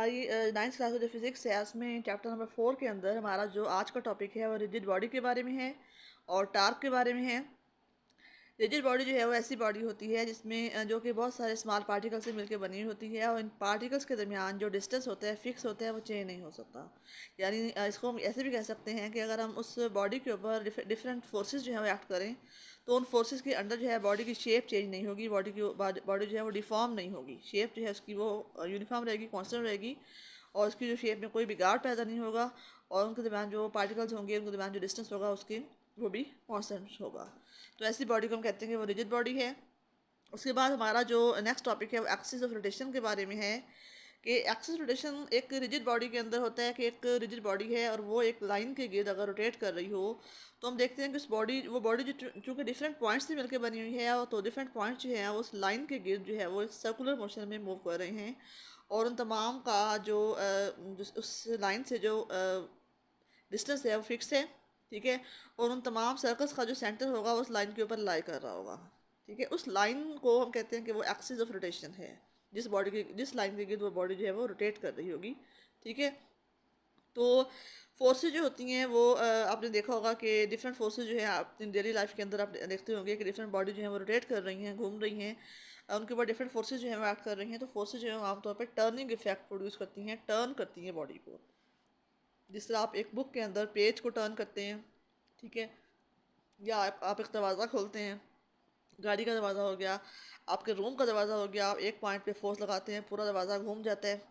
हमारी 9th class में जो फिज़िक्स है उसमें चैप्टर नंबर 4 के अंदर हमारा जो आज का टॉपिक है वो रिजिड बॉडी के बारे में है और टार्क के बारे में है। रिजिड बॉडी जो है वो ऐसी बॉडी होती है जिसमें जो कि बहुत सारे स्मॉल पार्टिकल से मिलकर बनी हुई होती है और इन पार्टिकल्स के दरमियान जो डिस्टेंस होता है फिक्स होता है वो चेंज नहीं हो सकता। यानी इसको हम ऐसे भी कह सकते हैं कि अगर हम उस बॉडी के ऊपर डिफरेंट फोर्सेस जो है वो एक्ट करें तो उन फोर्सेस के अंडर जो है बॉडी की शेप चेंज नहीं होगी, बॉडी जो है वो डिफॉर्म नहीं होगी, शेप जो है उसकी वो यूनिफॉर्म रहेगी, कॉन्स्टेंट रहेगी और उसकी जो शेप में कोई बिगाड़ पैदा नहीं होगा और उनके दरमियान जो पार्टिकल्स होंगे उनके दरमियान जो डिस्टेंस होगा उसकी वो भी कॉन्स्टेंट होगा। तो ऐसी बॉडी को हम कहते हैं कि वो रिजिड बॉडी है। उसके बाद हमारा जो नेक्स्ट टॉपिक है वो एक्सिस ऑफ रोटेशन के बारे में है कि एक्सिस रोटेशन एक रिजिड बॉडी के अंदर होता है कि एक रिजिड बॉडी है और वो एक लाइन के गिर्द अगर रोटेट कर रही हो तो हम देखते हैं कि वो बॉडी जो चूँकि डिफरेंट पॉइंट्स से मिलकर बनी हुई है तो डिफरेंट पॉइंट्स जो है उस लाइन के गिर्द जो है वो एक सर्कुलर मोशन में मूव कर रहे हैं और उन तमाम का जो उस लाइन से जो डिस्टेंस है वो फिक्स है। ठीक है। और उन तमाम सर्कल्स का जो सेंटर होगा वो उस लाइन के ऊपर लाई कर रहा होगा। ठीक है। उस लाइन को हम कहते हैं कि वो एक्सिस ऑफ रोटेशन है, जिस लाइन के गिर्द वो बॉडी जो है वो रोटेट कर रही होगी। ठीक है। तो फोर्सेज जो होती हैं वो आपने देखा होगा कि डिफरेंट फोर्सेज जो है आप अपनी डेली लाइफ के अंदर आप देखते होंगे कि डिफरेंट बॉडी जो है वो रोटेट कर रही हैं, घूम रही हैं, उनके ऊपर डिफरेंट फोर्सेज जो है वो एक्ट कर रही हैं। तो फोर्सेज जो है आमतौर पर टर्निंग इफेक्ट प्रोड्यूस करती हैं, टर्न करती हैं बॉडी को। जिस तरह आप एक बुक के अंदर पेज को टर्न करते हैं, ठीक है, या आप एक दरवाज़ा खोलते हैं, गाड़ी का दरवाज़ा हो गया, आपके रूम का दरवाज़ा हो गया, आप एक पॉइंट पे फोर्स लगाते हैं पूरा दरवाज़ा घूम जाता है।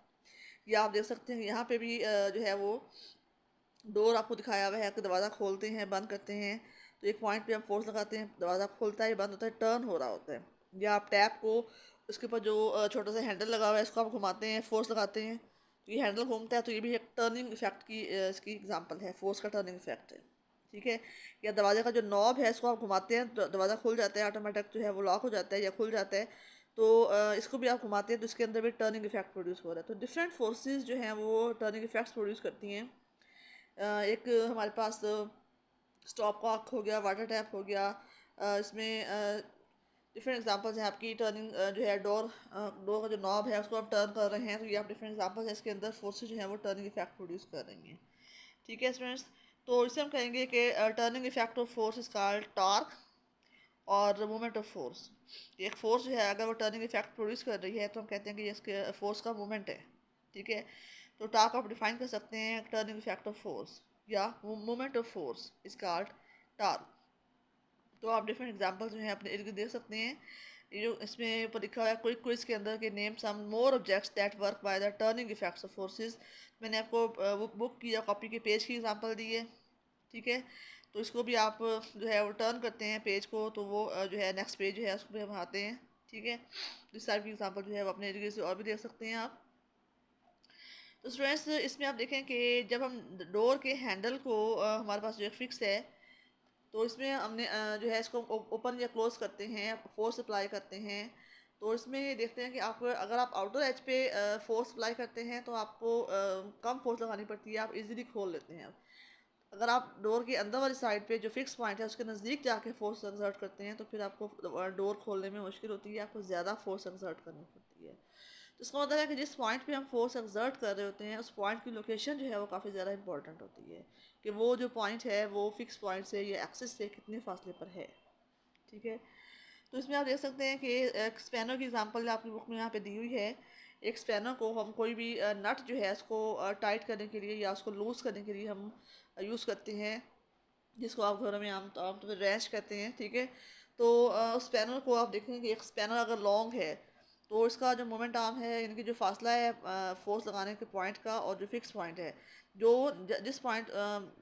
या आप देख सकते हैं यहाँ पे भी जो है वो डोर आपको दिखाया हुआ है कि दरवाज़ा खोलते हैं बंद करते हैं तो एक पॉइंट पे हम फोर्स लगाते हैं, दरवाज़ा खुलता है बंद होता है, टर्न हो रहा होता है। या आप टैप को उसके ऊपर जो छोटा सा हैंडल लगा हुआ है इसको आप घुमाते हैं, फोर्स लगाते हैं तो ये हैंडल घूमता है, तो ये भी एक टर्निंग इफेक्ट की इसकी एग्जांपल है, फोर्स का टर्निंग इफेक्ट है। ठीक है। या दरवाजे का जो नॉब है इसको आप घुमाते हैं तो दरवाज़ा खुल जाता है, ऑटोमेटिक जो है वो लॉक हो जाता है या खुल जाता है। तो इसको भी आप घुमाते हैं तो इसके अंदर भी टर्निंग इफेक्ट प्रोड्यूस हो रहा है। तो डिफरेंट फोर्सेस जो हैं वो टर्निंग इफेक्ट्स प्रोड्यूस करती हैं। एक हमारे पास स्टॉप कॉक हो गया, वाटर टैप हो गया, इसमें डिफरेंट एग्जांपल्स हैं आपकी टर्निंग जो है डोर का जो नॉब है उसको आप टर्न कर रहे हैं तो ये आप डिफरेंट एग्जांपल्स हैं, इसके अंदर फोर्सेस जो हैं वो टर्निंग इफेक्ट प्रोड्यूस कर रही हैं। ठीक है स्टूडेंट्स। तो इससे हम कहेंगे कि turning effect of force is called torque और मूवमेंट ऑफ फोर्स। एक फोर्स जो है अगर वो टर्निंग इफेक्ट प्रोड्यूस कर रही है तो हम कहते हैं कि ये इसके फोर्स का मूवमेंट है। ठीक है। तो टॉर्क आप डिफाइन कर सकते हैं टर्निंग इफेक्ट ऑफ फोर्स या movement of force is called torque. तो आप डिफरेंट एग्जांपल्स जो हैं अपने इर्द गिर्द देख सकते हैं। ये जो इसमें ऊपर लिखा हुआ है कोई क्विज के अंदर के name some more objects that work by the turning effects of forces. मैंने आपको बुक की या कॉपी के पेज की एग्जांपल दी है। ठीक है। तो इसको भी आप जो है वो टर्न करते हैं पेज को तो वो जो है नेक्स्ट पेज जो है उसको भी हम आते हैं। ठीक है। इस टाइप की एग्जांपल जो है वो अपने इर्द गिर्द से और भी देख सकते हैं आप। तो स्टूडेंट्स इसमें आप देखें कि जब हम डोर के हैंडल को हमारे पास जो है फिक्स है तो इसमें हमने जो है इसको ओपन या क्लोज करते हैं, फोर्स अप्लाई करते हैं। तो इसमें देखते हैं कि आप अगर आप आउटर एज पे फोर्स अप्लाई करते हैं तो आपको कम फोर्स लगानी पड़ती है, आप इजीली खोल लेते हैं। अगर आप डोर के अंदर वाली साइड पे जो फिक्स पॉइंट है उसके नज़दीक जाके फोर्स एक्सर्ट करते हैं तो फिर आपको डोर खोलने में मुश्किल होती है, आपको ज़्यादा फोर्स एक्सर्ट करनी पड़ती है। तो इसका मतलब है कि जिस पॉइंट पे हम फोर्स एक्सर्ट कर रहे होते हैं उस पॉइंट की लोकेशन जो है वो काफ़ी ज़्यादा इंपॉर्टेंट होती है कि वो जो पॉइंट है वो फिक्स पॉइंट से या एक्सिस से कितने फासले पर है। ठीक है। तो इसमें आप देख सकते हैं कि एक स्पैनर की एग्जांपल आपकी बुक में यहाँ पे दी हुई है। एक स्पैनर को हम कोई भी नट जो है उसको टाइट करने के लिए या उसको लूज़ करने के लिए हम यूज़ करते हैं, जिसको आप घरों में आमतौर पर रैंच कहते हैं। ठीक है। तो उस स्पैनर को आप देखें कि एक स्पैनर अगर लॉन्ग है तो इसका जो मोमेंट आर्म है यानी कि जो फासला है फोर्स लगाने के पॉइंट का और जो फिक्स पॉइंट है जो जिस पॉइंट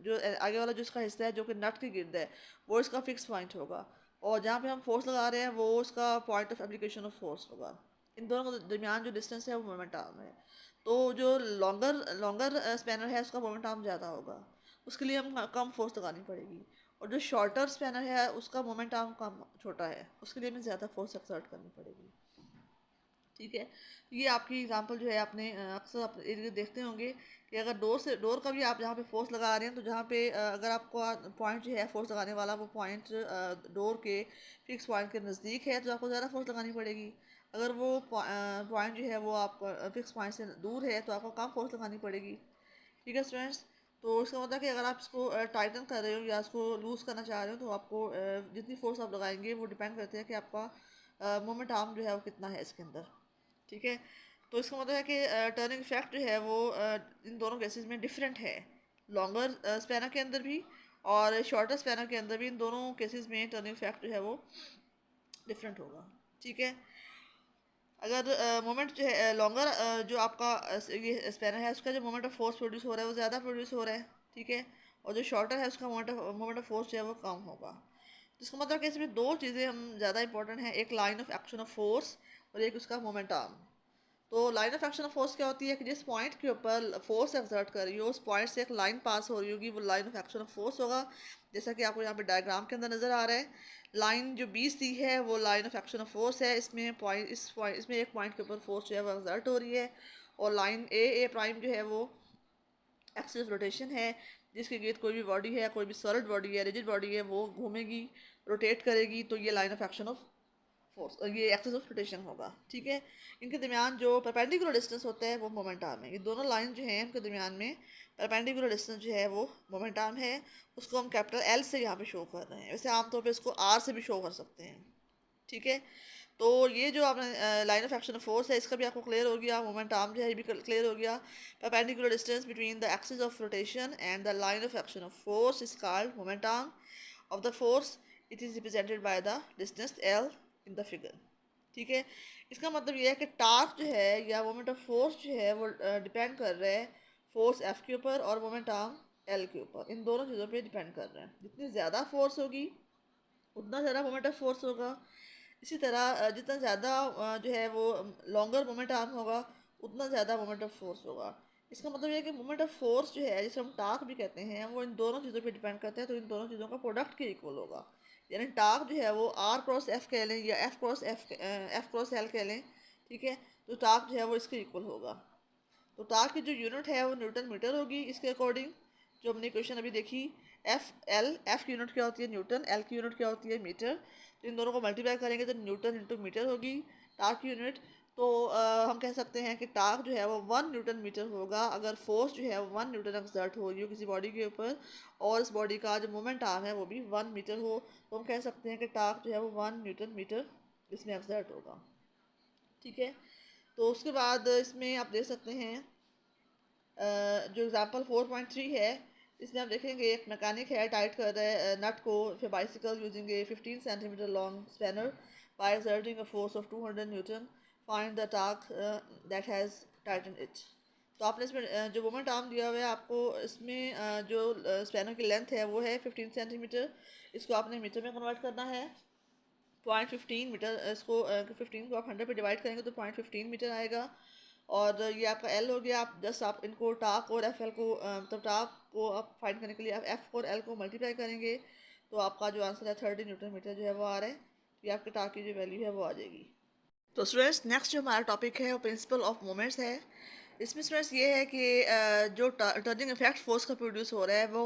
जो आगे वाला जो इसका हिस्सा है जो कि नट के गिर्द है वो इसका फिक्स पॉइंट होगा और जहाँ पे हम फोर्स लगा रहे हैं वो उसका point of application of force होगा। इन दोनों के दरमियान जो डिस्टेंस है वो मोमेंट आर्म है। तो जो लॉन्गर लॉन्गर स्पैनर है उसका मोमेंट आर्म ज़्यादा होगा, उसके लिए हम कम फोर्स लगानी पड़ेगी। और जो शॉर्टर स्पैनर है उसका मोमेंट आर्म कम छोटा है, उसके लिए हमें ज़्यादा फोर्स एक्सर्ट करनी पड़ेगी। ठीक है। ये आपकी एग्जांपल जो है आपने अक्सर आप इर्द-गिर्द देखते होंगे कि अगर डोर का भी आप जहाँ पे फोर्स लगा रहे हैं तो जहाँ पे अगर आपको पॉइंट जो है फोर्स लगाने वाला वो पॉइंट डोर के फिक्स पॉइंट के नज़दीक है तो आपको ज़्यादा फोर्स लगानी पड़ेगी। अगर वो पॉइंट जो है वो आप फिक्स पॉइंट से दूर है तो आपको कम फोर्स लगानी पड़ेगी। ठीक है स्टूडेंट्स। तो इसका मतलब कि अगर आप इसको टाइटन कर रहे हो या इसको लूज़ करना चाह रहे हो तो आपको जितनी फोर्स आप लगाएंगे वो डिपेंड करते हैं कि आपका मोमेंट आर्म जो है वो कितना है इसके अंदर। ठीक है। तो इसका मतलब है कि टर्निंग इफेक्ट जो है वो इन दोनों केसेस में डिफरेंट है, लॉन्गर स्पैनर के अंदर भी और शॉर्टर स्पैनर के अंदर भी। इन दोनों केसेस में टर्निंग इफेक्ट जो है वो डिफरेंट होगा। ठीक है। अगर मोमेंट जो है लॉन्गर जो आपका ये स्पैनर है उसका जो मोमेंट ऑफ फोर्स प्रोड्यूस हो रहा है वो ज़्यादा प्रोड्यूस हो रहा है। ठीक है। और जो शॉर्टर है उसका मोमेंट ऑफ फोर्स जो है वो कम होगा। तो इसका मतलब कि इसमें दो चीज़ें हम ज़्यादा इंपॉर्टेंट हैं, एक line of action of force और एक उसका मोमेंट आर्म। तो line of action of force क्या होती है कि जिस पॉइंट के ऊपर फोर्स एक्सर्ट कर रही हो उस पॉइंट से एक लाइन पास हो रही होगी, वो line of action of force होगा। जैसा कि आपको यहाँ पे डायग्राम के अंदर नज़र आ रहा है, लाइन जो बी सी है वो line of action of force है। इसमें एक पॉइंट के ऊपर फोर्स जो है वो एक्सर्ट हो रही है। और लाइन ए प्राइम जो है वो एक्सिस ऑफ रोटेशन है, जिसके गिर्द कोई भी बॉडी है, कोई भी सॉलिड बॉडी है, रिजिड बॉडी है, वो घूमेगी, रोटेट करेगी। तो ये line of action of force, ये एक्सिस ऑफ रोटेशन होगा। ठीक है। इनके दरमियान जो परपेंडिकुलर डिस्टेंस होता है वो मोमेंट आर्म है। ये दोनों लाइन जो हैं इनके दरमियान में परपेंडिकुलर डिस्टेंस जो है वो मोमेंट आर्म है। उसको हम कैपिटल एल से यहाँ पे शो कर रहे हैं। वैसे आमतौर पे इसको आर से भी शो कर सकते हैं। ठीक है। तो ये जो आपने line of action of force है इसका भी आपको क्लियर हो गया। मोमेंट आर्म जो है ये भी क्लियर हो गया। Perpendicular distance between the axis of rotation and the line of action of force is called moment arm of the force. It is represented by the distance L in the figure. ठीक है। इसका मतलब ये है कि torque जो है या मोमेंट ऑफ फोर्स जो है वो डिपेंड कर रहा है फोर्स एफ के ऊपर और मोमेंट आर्म एल के ऊपर। इन दोनों चीज़ों पे डिपेंड कर रहे हैं। जितनी ज़्यादा फोर्स होगी उतना ज़्यादा मोमेंट ऑफ फोर्स होगा। इसी तरह जितना ज़्यादा जो है वो लॉन्गर मोमेंट आर्म होगा उतना ज़्यादा मोमेंट ऑफ फोर्स होगा। इसका मतलब ये है कि मोमेंट ऑफ फोर्स जो है जिसे हम टार्क भी कहते हैं वो इन दोनों चीज़ों पे डिपेंड करता है। तो इन दोनों चीज़ों का प्रोडक्ट के इक्वल होगा। यानी टार्क जो है वो आर क्रॉस एफ कह लें या एफ क्रॉस एल कह लें। ठीक है। तो टार्क जो है वो इसके इक्वल होगा। तो टार्क की जो यूनिट है वो न्यूटन मीटर होगी इसके अकॉर्डिंग, जो हमने क्वेश्चन अभी देखी। एफ की यूनिट क्या होती है न्यूटन, एल की यूनिट क्या होती है मीटर। तो इन दोनों को मल्टीप्लाई करेंगे तो न्यूटन इंटू मीटर होगी टार्क की यूनिट। तो हम कह सकते हैं कि टार्क जो है वो 1 न्यूटन मीटर होगा अगर फोर्स जो है वो 1 न्यूटन एक्सर्ट हो रही हो किसी बॉडी के ऊपर और इस बॉडी का जो मोमेंट आर्म है वो भी 1 मीटर हो। तो हम कह सकते हैं कि टार्क जो है वो 1 न्यूटन मीटर इसमें एक्सर्ट होगा। ठीक है। तो उसके बाद इसमें आप देख सकते हैं जो एग्जांपल 4.3 है इसमें आप देखेंगे एक मैकेनिक है टाइट कर रहा है नट को फिर bicycle using a 15 centimetre long spanner by exerting a force of 200 newton. Find the torque that has tighten it. तो आपने इसमें जो मोमेंट आर्म दिया हुआ है आपको इसमें जो स्पैनर की लेंथ है वो है 15 सेंटीमीटर। इसको आपने मीटर में कन्वर्ट करना है। 0.15 मीटर, इसको 15 को आप 100 पे डिवाइड करेंगे तो 0.15 मीटर आएगा। और ये आपका एल हो गया। आप जस्ट आप इनको टाक और एफ एल को मतलब टाक को आप फाइंड करने के लिए आप एफ और एल को मल्टीप्लाई करेंगे तो आपका जो आंसर है 30 न्यूटन मीटर जो है वो आ रहा है। तो ये आपके टाक की जो वैल्यू है वो आ जाएगी। तो स्टूडेंट्स नेक्स्ट जो हमारा टॉपिक है वो प्रिंसिपल ऑफ मोमेंट्स है। इसमें स्टूडेंट्स ये है कि जो टर्निंग इफेक्ट फोर्स का प्रोड्यूस हो रहा है वो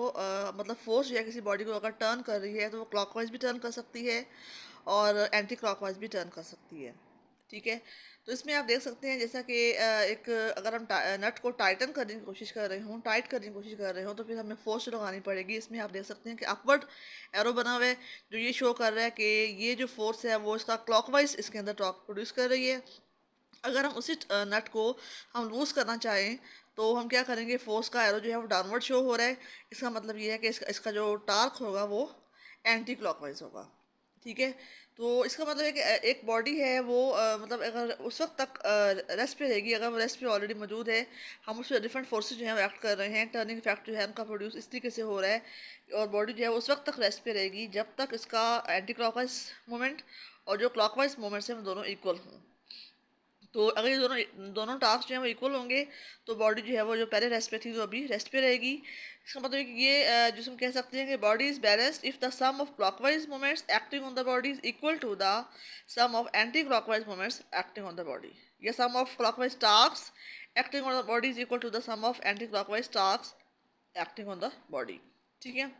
मतलब फोर्स जो है किसी बॉडी को अगर टर्न कर रही है तो वो क्लॉकवाइज भी टर्न कर सकती है और एंटी क्लॉकवाइज भी टर्न कर सकती है। ठीक है। तो इसमें आप देख सकते हैं जैसा कि एक अगर हम नट को टाइटन करने की कोशिश कर रहे हों, टाइट करने की कोशिश कर रहे हो तो फिर हमें फोर्स लगानी पड़ेगी। इसमें आप देख सकते हैं कि अपवर्ड एरो बना हुआ है जो ये शो कर रहा है कि ये जो फोर्स है वो इसका क्लॉकवाइज इसके अंदर टॉर्क प्रोड्यूस कर रही है। अगर हम उसी नट को हम लूज़ करना चाहें तो हम क्या करेंगे, फोर्स का एरो जो है वो डाउनवर्ड शो हो रहा है। इसका मतलब ये है कि इसका जो टार्क होगा वो एंटी क्लॉकवाइज होगा। ठीक है। तो इसका मतलब है कि एक बॉडी है वो मतलब अगर उस वक्त तक रेस्ट पे रहेगी, अगर वो रेस्ट पे ऑलरेडी मौजूद है, हम उस पर डिफरेंट फोर्सेज जो है वो एक्ट कर रहे हैं, टर्निंग इफेक्ट जो है उनका प्रोड्यूस इस तरीके से हो रहा है और बॉडी जो है उस वक्त तक रेस्ट पे रहेगी जब तक इसका एंटी क्लॉकवाइज मोमेंट और जो क्लॉकवाइज मोमेंट्स हैं वो दोनों इक्वल हों। तो अगर ये दोनों दोनों टास्क जो है वो इक्वल होंगे तो बॉडी जो है वो जो पहले रेस्ट पे थी तो अभी रेस्ट पे रहेगी। इसका मतलब है कि ये जिसे हम कह सकते हैं कि body is balanced if the sum of clockwise moments acting on the body is equal to the sum of anti clockwise moments acting on the body, या sum of clockwise torques acting on the body is equal to the sum of anti clockwise torques acting on the body. ठीक है,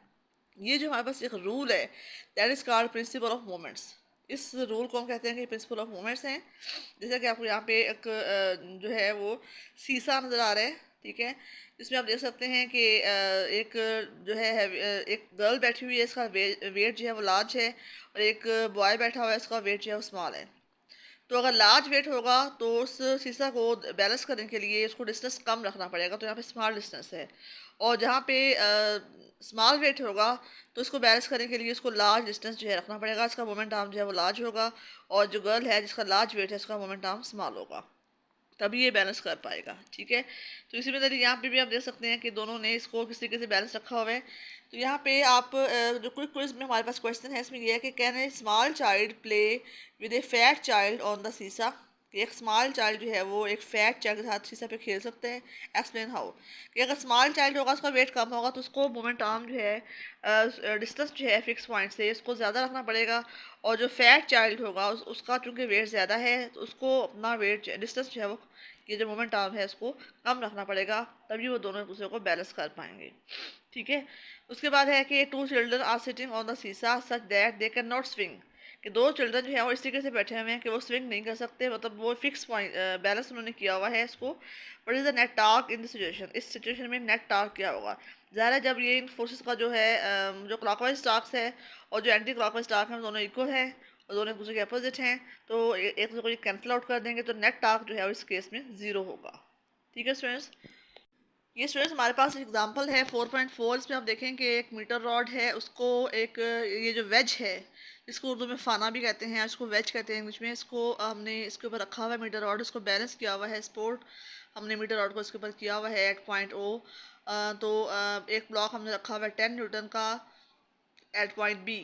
ये जो हमारे पास एक rule है that is called principle of moments. इस रूल को हम कहते हैं कि प्रिंसिपल ऑफ मोमेंट्स हैं। जैसा कि आपको यहाँ पे एक जो है वो शीशा नज़र आ रहा है, ठीक है, इसमें आप देख सकते हैं कि एक जो है एक गर्ल बैठी हुई है, इसका वेट जो है वो लार्ज है, और एक बॉय बैठा हुआ है, इसका वेट जो है वो स्मॉल है। तो अगर लार्ज वेट होगा तो उस शीशा को बैलेंस करने के लिए उसको डिस्टेंस कम रखना पड़ेगा, तो यहाँ पे स्मॉल डिस्टेंस है। और जहाँ पे स्मॉल वेट होगा तो इसको बैलेंस करने के लिए उसको लार्ज डिस्टेंस जो है रखना पड़ेगा, इसका मोमेंट आर्म जो है वो लार्ज होगा, और जो गर्ल है जिसका लार्ज वेट है उसका मोमेंट आर्म स्मॉल होगा, तभी ये बैलेंस कर पाएगा। ठीक है, तो इसी में यहाँ पे भी आप देख सकते हैं कि दोनों ने इसको किस तरीके से बैलेंस रखा हुआ है। तो यहाँ पे आप जो क्विज में हमारे पास क्वेश्चन है इसमें ये है कि can a small child play with A fat child on the शीशा, कि एक स्मॉल चाइल्ड जो है वो एक फैट चाइल्ड के साथ शीशा पे खेल सकते हैं। एक्सप्लेन हाउ, कि अगर स्मॉल चाइल्ड होगा उसका वेट कम होगा तो उसको मोमेंट आर्म जो है डिस्टेंस जो है फिक्स पॉइंट से उसको ज़्यादा रखना पड़ेगा, और जो फैट चाइल्ड होगा उसका चूँकि वेट ज़्यादा है तो उसको अपना वेट डिस्टेंस जो है वो ये जो मोमेंट आर्म है उसको कम रखना पड़ेगा, तभी वो दोनों एक दूसरे को बैलेंस कर पाएंगे। ठीक है, उसके बाद है कि two children are sitting on the seesaw such that they can not swing, कि दो चिल्ड्रन जो है वो इस तरीके से बैठे हुए हैं कि वो स्विंग नहीं कर सकते, मतलब वो फिक्स पॉइंट बैलेंस उन्होंने किया हुआ है इसको। But is the net torque in the situation, इस सिचुएशन में नेट टार्क क्या होगा। ज़ाहिर है जब ये इन फोर्सेस का जो है जो क्लॉकवाइज टार्क्स है और जो एंटी क्लॉकवाइज टार्क है दोनों इक्वल है और दोनों एक दूसरे के अपोजिट हैं, तो एक दूसरे को ये कैंसिल आउट कर देंगे, तो नेट टार्क जो है वो इस केस में ज़ीरो होगा। ठीक है स्टूडेंट्स, ये स्टूडेंट्स हमारे पास एग्जांपल है 4.4, इसमें आप देखें कि एक मीटर रॉड है, उसको एक ये जो वेज है इसको उर्दू में फाना भी कहते हैं, इसको वेज कहते हैं इंग्लिश में, इसको हमने इसके ऊपर रखा हुआ है मीटर रॉड, इसको बैलेंस किया हुआ है सपोर्ट, हमने मीटर रॉड को इसके ऊपर किया हुआ है एट पॉइंट ओ। तो एक ब्लॉक हमने रखा हुआ है 10 न्यूटन का at point B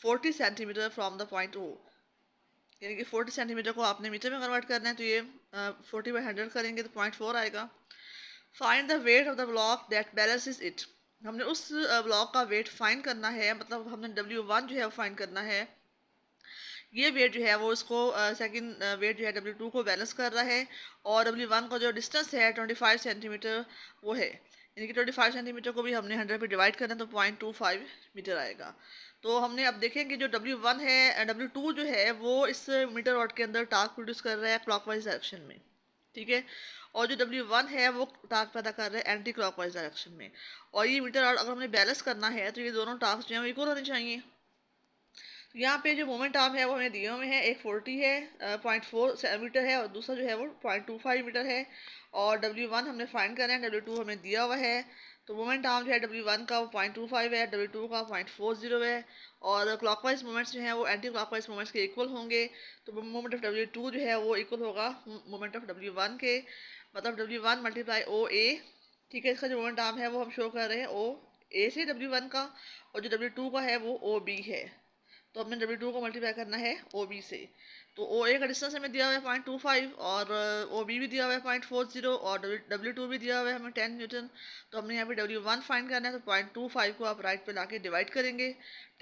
40 centimetre from the point O, यानी कि 40 सेंटीमीटर को आपने मीटर में कन्वर्ट करना है, तो ये 40/100 करेंगे तो 0.4 आएगा। Find the weight of the block that balances it, हमने उस ब्लॉक का वेट फाइंड करना है, मतलब हमने W1 जो है वो फाइंड करना है। ये वेट जो है वो इसको सेकंड वेट जो है W2 को बैलेंस कर रहा है, और W1 का जो डिस्टेंस है 25 सेंटीमीटर वो है, यानी कि 25 सेंटीमीटर को भी हमने 100 पे डिवाइड करना है तो 0.25 मीटर आएगा। तो हमने अब देखें कि जो W1 है W2 जो है वो इस मीटर रॉड के अंदर टार्क प्रोड्यूस कर रहा है क्लॉकवाइज डायरेक्शन में। ठीक है, और जो W1 है वो टार्क पैदा कर रहा है एंटी क्लॉकवाइज डायरेक्शन में, और ये मीटर रॉड अगर हमने बैलेंस करना है तो ये दोनों टास्क जो है इक्वल होने चाहिए। तो यहाँ पे जो मोमेंट आर्म है वो हमें दिए हुए हैं, एक 40 है 0.4 मीटर है और दूसरा जो है वो 0.25 मीटर है, और W1 हमने फाइंड करना है, W2 हमें दिया हुआ है। तो मोमेंट आर्म जो है W1 का वो 0.25 है, W2 का 0.40 है, और क्लॉकवाइज मोमेंट्स जो हैं वो एंटी क्लॉकवाइज मोमेंट्स के इक्वल होंगे, तो मोमेंट ऑफ W2 जो है वो इक्वल होगा मोमेंट ऑफ W1 के, मतलब W1 मल्टीप्लाई ओ ए। ठीक है, इसका जो मोमेंट आर्म है वो हम शो कर रहे हैं ओ ए से W1 का, और जो W2 का है वो ओ बी है, तो हमने W2 को मल्टीप्लाई करना है OB से। तो OA का डिस्टेंस हमें दिया हुआ है 0.25, और OB भी दिया हुआ है 0.40, और W2 भी दिया हुआ है हमें 10 न्यूटन। तो हमने यहाँ पे W1 फाइंड करना है, तो 0.25 को आप राइट पे लाके डिवाइड करेंगे,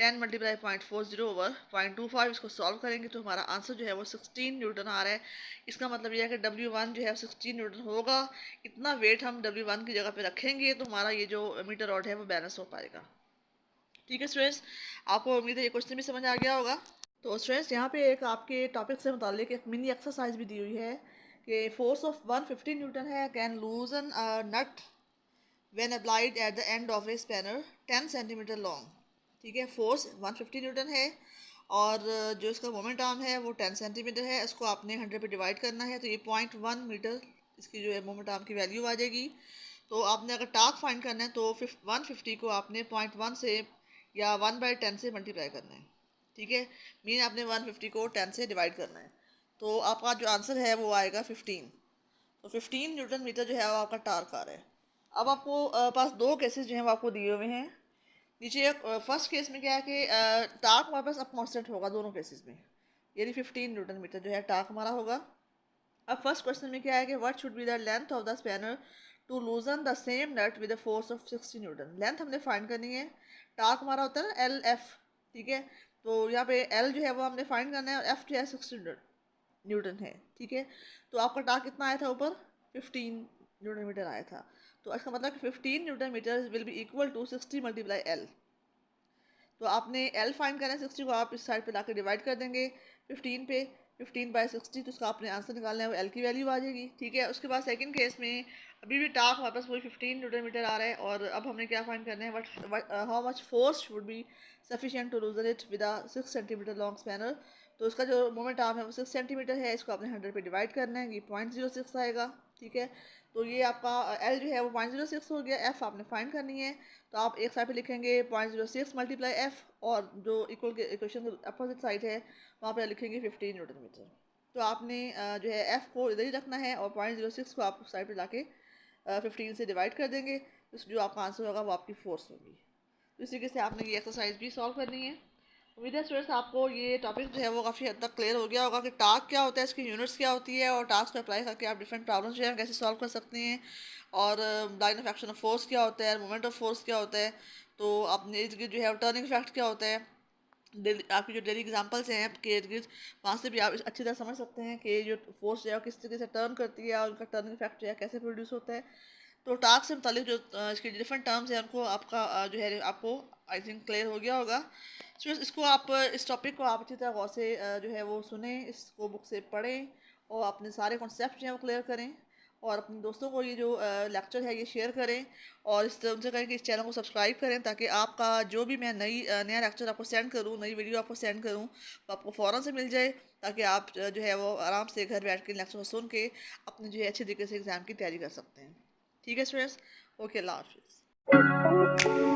10 मल्टीप्लाई 0.40 ओवर 0.25, इसको सॉल्व करेंगे तो हमारा आंसर जो है वो 16 न्यूटन आ रहा है। इसका मतलब यह है कि W1 जो है 16 न्यूटन होगा, इतना वेट हम W1 की जगह पे रखेंगे तो हमारा ये जो मीटर रॉड है वो बैलेंस हो पाएगा। ठीक है स्टूडेंट्स, आपको उम्मीद है ये क्वेश्चन भी समझ आ गया होगा। तो स्टूडेंट्स यहाँ पे एक आपके टॉपिक से मुतालिक एक मिनी एक्सरसाइज भी दी हुई है कि फोर्स ऑफ 150 न्यूटन है can loosen nut when applied at the end of a spanner 10 centimetre long. ठीक है, फोर्स 150 न्यूटन है, और जो इसका मोमेंट आर्म है वो 10 सेंटीमीटर है, इसको आपने 100 पे डिवाइड करना है, तो ये 0.1 मीटर इसकी जो है मोमेंट आर्म की वैल्यू आ जाएगी। तो आपने अगर टार्क फाइंड करना है तो 150 को आपने 0.1 से या 1/10 से मल्टीप्लाई करना है। ठीक है, मीन आपने 150 को 10 से डिवाइड करना है, तो आपका जो आंसर है वो आएगा 15। तो 15 न्यूटन मीटर जो है वो आपका टार्क आ रहा है। अब आपको पास दो केसेस जो हैं वो आपको दिए हुए हैं नीचे। फर्स्ट केस में क्या है कि टार्क हमारे पास अब कॉन्स्टेंट होगा दोनों केसेस में, यानी 15 न्यूटन मीटर जो है टार्क हमारा होगा। अब फर्स्ट क्वेश्चन में क्या है कि what should be the length of the spanner to loosen the same nut with the force of 60 newton. Length हमने फाइंड करनी है, टार्क हमारा होता है ना एल एफ, ठीक है। तो यहाँ पे एल जो है वो हमने फाइंड करना है और एफ जो है 60 न्यूटन है, ठीक है। तो आपका टार्क कितना आया था ऊपर, 15 न्यूटन मीटर आया था। तो इसका मतलब कि 15 newton metre will be equal to 60 multiply L. तो आपने एल फाइंड करना है 60 को, आप इस साइड पे लाके डिवाइड कर देंगे 15 पे, 15/60, तो उसका आपने आंसर निकालना है, वो एल की वैल्यू आ जाएगी, ठीक है। उसके बाद सेकंड केस में अभी भी टार्क हमारे पास वही 15 न्यूटन मीटर आ रहा है, और अब हमने क्या फाइंड करना है, what how much force would be sufficient to loosen it with a 6 centimetre long spanner. तो उसका जो मोमेंट आर्म है वो 6 सेंटीमीटर है, इसको आपने 100 पे डिवाइड करना है, ये 0.06 आएगा, ठीक है। तो ये आपका एल जो है वो 0.06 हो गया, एफ आपने फाइंड करनी है। तो आप एक साइड पे लिखेंगे 0.06 मल्टीप्लाई एफ, और जो इक्वल के इक्वेशन अपोजिट साइड है वहाँ पे लिखेंगे 15 न्यूटन मीटर। तो आपने जो है एफ को इधर ही रखना है, और 0.06 को आप उस साइड पे लाके 15 से डिवाइड कर देंगे, तो जो आपका आंसर होगा वो आपकी फोर्स होगी। तो इसी तरीके से आपने ये एक्सरसाइज भी सॉल्व करनी है। उम्मीद है स्टूडेंट्स आपको ये टॉपिक जो है वो काफ़ी हद तक क्लियर हो गया होगा कि टास्क क्या होता है, इसकी यूनिट्स क्या होती है, और टास्क को अप्लाई करके आप डिफरेंट प्रॉब्लम्स जो है कैसे सॉल्व कर सकते हैं, और line of action of force क्या होता है, मोमेंट ऑफ फोर्स क्या होता है। तो अपने इर्द गिर्द जो है टर्निंग इफेक्ट क्या होता है, डेली आपकी जो डेली एग्जांपल्स हैं आपके इर्द गिर्द, वहाँ से भी आप अच्छी तरह समझ सकते हैं कि जो फोर्स जो है वो किस तरीके से टर्न करती है, और उनका टर्निंग इफेक्ट जो है कैसे प्रोड्यूस होता है। तो टास्क से मुतालिक जो इसके डिफरेंट टर्म्स हैं उनको आपका जो है आपको आई थिंक क्लियर हो गया होगा। सो इसको आप इस टॉपिक को आप अच्छी तरह गौर से जो है वो सुने, इसको बुक से पढ़ें, और अपने सारे कॉन्सेप्ट जो हैं वो क्लियर करें, और अपने दोस्तों को ये जो लेक्चर है ये शेयर करें, और इस उनसे कहें कि इस चैनल को सब्सक्राइब करें, ताकि आपका जो भी मैं नया लेक्चर आपको सेंड करूँ, नई वीडियो आपको सेंड करूँ, तो आपको फ़ौरन से मिल जाए, ताकि आप जो है वो आराम से घर बैठ के लेक्चर को सुन के अपने जो है अच्छे तरीके से एग्ज़ाम की तैयारी कर सकते हैं। ठीक है स्टूडेंट्स, ओके, अल्लाह हाफिज़।